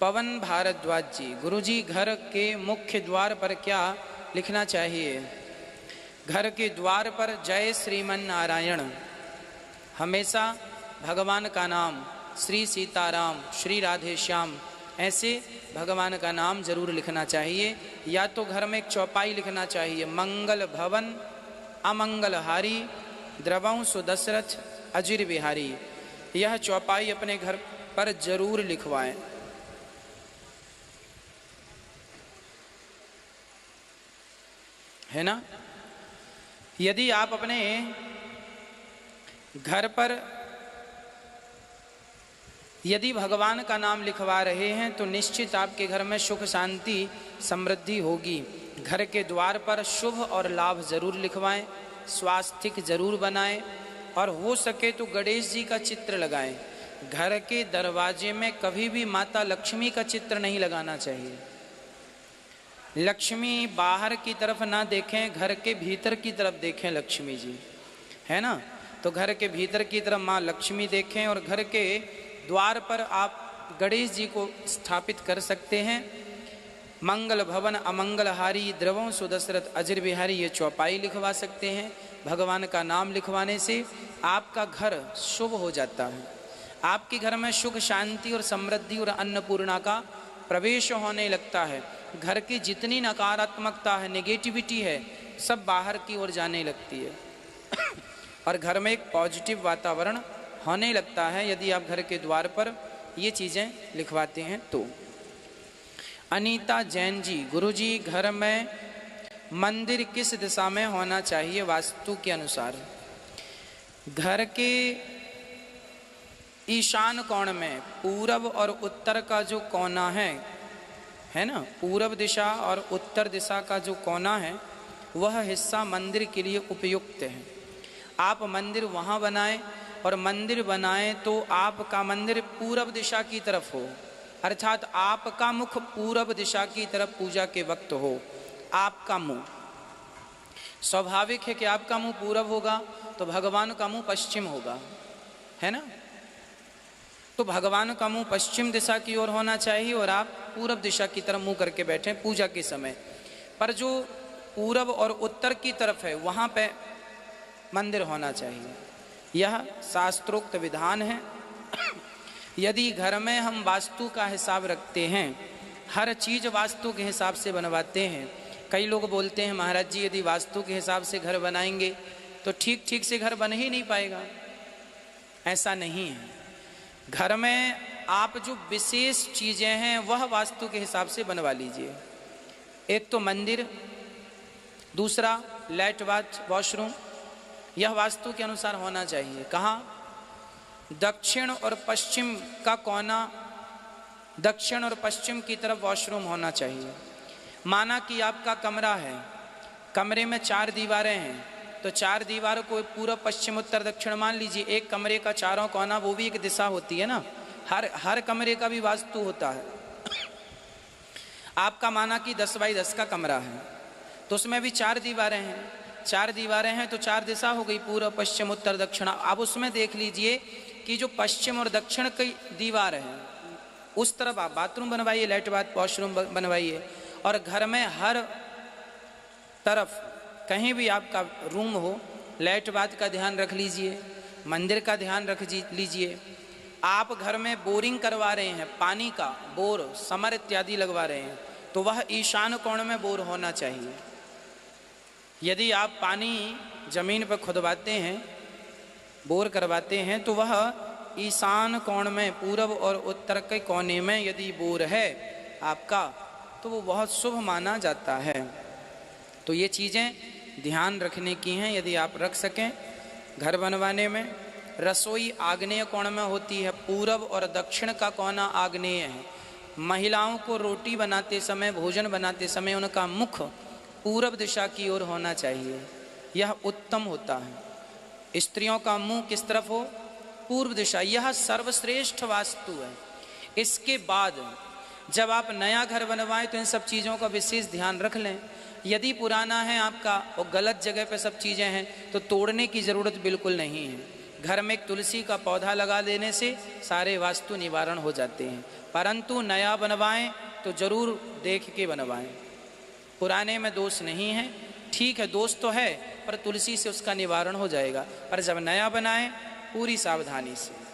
पवन भारद्वाज जी, गुरुजी घर के मुख्य द्वार पर क्या लिखना चाहिए? घर के द्वार पर जय श्रीमन नारायण, हमेशा भगवान का नाम, श्री सीताराम, श्री राधे श्याम, ऐसे भगवान का नाम जरूर लिखना चाहिए। या तो घर में एक चौपाई लिखना चाहिए, मंगल भवन अमंगल हारी, द्रवंसु दशरथ अजिर बिहारी। यह चौपाई अपने घर पर जरूर लिखवाएं। है ना? यदि आप अपने घर पर यदि भगवान का नाम लिखवा रहे हैं तो निश्चित आपके घर में सुख शांति समृद्धि होगी। घर के द्वार पर शुभ और लाभ जरूर लिखवाएं, स्वास्तिक जरूर बनाएं और हो सके तो गणेश जी का चित्र लगाएं। घर के दरवाजे में कभी भी माता लक्ष्मी का चित्र नहीं लगाना चाहिए। लक्ष्मी बाहर की तरफ ना देखें, घर के भीतर की तरफ देखें लक्ष्मी जी, है ना? तो घर के भीतर की तरफ माँ लक्ष्मी देखें और घर के द्वार पर आप गणेश जी को स्थापित कर सकते हैं। मंगल भवन अमंगल हारी, द्रवंसु दशरथ अजिर बिहारी, ये चौपाई लिखवा सकते हैं। भगवान का नाम लिखवाने से आपका घर शुभ हो जाता है। आपके घर में सुख शांति और समृद्धि और अन्नपूर्णा का प्रवेश होने लगता है। घर की जितनी नकारात्मकता है, नेगेटिविटी है, सब बाहर की ओर जाने लगती है और घर में एक पॉजिटिव वातावरण होने लगता है यदि आप घर के द्वार पर ये चीज़ें लिखवाते हैं तो। अनीता जैन जी, गुरुजी घर में मंदिर किस दिशा में होना चाहिए वास्तु के अनुसार? घर के ईशान कोण में पूरब और उत्तर का जो कोना है ना, पूरब दिशा और उत्तर दिशा का जो कोना है वह हिस्सा मंदिर के लिए उपयुक्त है। आप मंदिर वहाँ बनाएं और मंदिर बनाएं तो आपका मंदिर पूरब दिशा की तरफ हो, अर्थात आपका मुख पूरब दिशा की तरफ पूजा के वक्त हो। आपका मुंह, स्वाभाविक है कि आपका मुंह पूरब होगा तो भगवान का मुंह पश्चिम होगा, है ना? तो भगवान का मुंह पश्चिम दिशा की ओर होना चाहिए और आप पूरब दिशा की तरफ मुंह करके बैठें पूजा के समय। पर जो पूरब और उत्तर की तरफ है वहाँ पे मंदिर होना चाहिए। यह शास्त्रोक्त विधान है। यदि घर में हम वास्तु का हिसाब रखते हैं, हर चीज़ वास्तु के हिसाब से बनवाते हैं। कई लोग बोलते हैं महाराज जी यदि वास्तु के हिसाब से घर बनाएंगे तो ठीक ठीक से घर बन ही नहीं पाएगा। ऐसा नहीं है। घर में आप जो विशेष चीज़ें हैं वह वास्तु के हिसाब से बनवा लीजिए। एक तो मंदिर, दूसरा लैट बाथ वॉशरूम, यह वास्तु के अनुसार होना चाहिए। कहाँ? दक्षिण और पश्चिम का कोना, दक्षिण और पश्चिम की तरफ वॉशरूम होना चाहिए। माना कि आपका कमरा है, कमरे में 4 दीवारें हैं तो 4 दीवारों को पूर्व पश्चिम उत्तर दक्षिण मान लीजिए। एक कमरे का चारों कोना, वो भी एक दिशा होती है ना, हर कमरे का भी वास्तु होता है। आपका माना कि 10 बाई 10 का कमरा है तो उसमें भी 4 दीवारें हैं, 4 दीवारें हैं तो 4 दिशा हो गई, पूर्व पश्चिम उत्तर दक्षिण। अब उसमें देख लीजिए कि जो पश्चिम और दक्षिण की दीवार है उस तरफ आप बाथरूम बनवाइए, लैट बाथ वॉशरूम बनवाइए। और घर में हर तरफ कहीं भी आपका रूम हो, लैट बाथ का ध्यान रख लीजिए, मंदिर का ध्यान रख लीजिए। आप घर में बोरिंग करवा रहे हैं, पानी का बोर, समर इत्यादि लगवा रहे हैं तो वह ईशान कोण में बोर होना चाहिए। यदि आप पानी जमीन पर खुदवाते हैं, बोर करवाते हैं तो वह ईशान कोण में, पूरब और उत्तर के कोने में यदि बोर है आपका तो वो बहुत शुभ माना जाता है। तो ये चीज़ें ध्यान रखने की हैं यदि आप रख सकें घर बनवाने में। रसोई आग्नेय कोण में होती है, पूरब और दक्षिण का कोना आग्नेय है। महिलाओं को रोटी बनाते समय, भोजन बनाते समय उनका मुख पूरब दिशा की ओर होना चाहिए, यह उत्तम होता है। स्त्रियों का मुंह किस तरफ हो? पूर्व दिशा। यह सर्वश्रेष्ठ वास्तु है। इसके बाद जब आप नया घर बनवाएं तो इन सब चीज़ों का विशेष ध्यान रख लें। यदि पुराना है आपका और गलत जगह पे सब चीज़ें हैं तो तोड़ने की ज़रूरत बिल्कुल नहीं है। घर में एक तुलसी का पौधा लगा देने से सारे वास्तु निवारण हो जाते हैं। परंतु नया बनवाएं तो जरूर देख के बनवाएं। पुराने में दोष नहीं है, ठीक है दोष तो है, पर तुलसी से उसका निवारण हो जाएगा। पर जब नया बनाएं पूरी सावधानी से।